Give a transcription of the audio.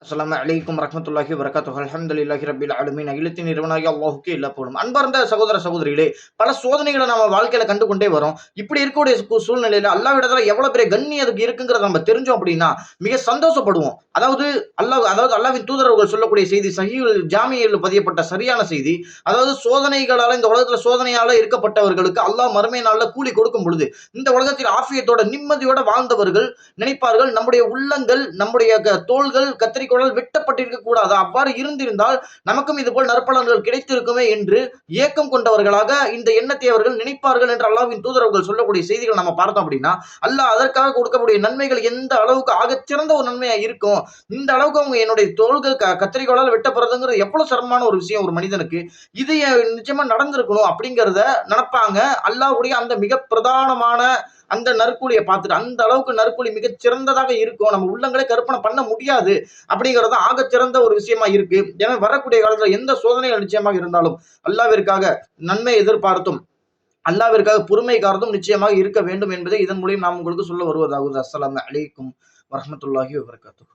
அஸ்ஸலாமு அலைக்கும் வரஹ்மத்துல்லாஹி வபரகாத்துஹு. அல்ஹம்துலில்லாஹி ரப்பில் ஆலமீன். அகிலத்தின் இறைவனாகிய அல்லாஹ்வுக்கே எல்லா புகழும். அன்பார்ந்த சகோதர சகோதரிகளே, பல சோதனைகள நம்ம வாழ்க்கையில கண்டுகொண்டே வரோம். இப்படி இருக்கக்கூடிய சூழ்நிலையில அல்லாஹ்விடத்துல எவ்வளவு பெரிய கண்ணியம் அதுக்கு இருக்குங்கிறத நம்ம தெரிஞ்சோம் அப்படின்னா, மிக சந்தோஷப்படுவோம். அல்லாஹ்வின் தூதர் சொல்லக்கூடிய செய்தி சஹீஹுல் ஜாமியில் பதியப்பட்ட சரியான செய்தி. அதாவது சோதனைகளால இந்த உலகத்துல சோதனையால இருக்கப்பட்டவர்களுக்கு அல்லாஹ் மறுமை நாள்ல கூலி கொடுக்கும் பொழுது, இந்த உலகத்தில் ஆஃபியத்தோட நிம்மதியோட வாழ்ந்தவர்கள் நினைப்பார்கள், நம்முடைய உள்ளங்கள், நம்முடைய தோள்கள் கத்தரிக்கோளால் வெட்டப்பட்டிருக்க கூடாது. அவ்வாறு இருந்திருந்தால் நமக்கும் இதுபோல் நற்பலன்கள் கிடைத்திருக்குமே என்று ஏக்கம் கொண்டவர்களாக இந்த எண்ணத்தை அவர்கள் நினைப்பார்கள் என்று அல்லாஹ்வின் தூதரவர்கள் சொல்லக்கூடிய செய்திகள் நம்ம பார்த்தோம் அப்படின்னா, அல்லாஹ் அதற்காக கொடுக்கக்கூடிய நன்மைகள் எந்த அளவுக்கு ஆகச்சிறந்த ஒரு நன்மையா இருக்கும். இந்த அளவுக்கு அவங்க என்னுடைய தோள்கள் கத்தரிக்கோளால் வெட்டப்படுறதுங்கிறது எவ்வளவு சிரமமான ஒரு விஷயம் ஒரு மனிதனுக்கு. இது நிச்சயமா நடந்திருக்கணும் அப்படிங்கிறத நினைப்பாங்க. அல்லாஹ்வுடைய அந்த மிக பிரதானமான அந்த நற்கூலியை பார்த்துட்டு அந்த அளவுக்கு நற்கூலி மிகச் சிறந்ததாக இருக்கும். நம்ம உள்ளங்களே கற்பனை பண்ண முடியாது அப்படிங்கிறது ஆகச்சிறந்த ஒரு விஷயமா இருக்கு. ஏன்னா வரக்கூடிய காலத்துல எந்த சோதனைகள் நிச்சயமாக இருந்தாலும் அல்லாஹ்விற்காக நன்மை எதிர்பார்த்தும் அல்லாஹ்விற்காக பொறுமை காரதும் நிச்சயமாக இருக்க வேண்டும் என்பதை இதன் மூலியம் நாம் உங்களுக்கு சொல்ல வருவதாகுது. அஸ்ஸலாமு அலைக்கும் வரஹ்மத்துல்லாஹி வபரகாத்துஹு.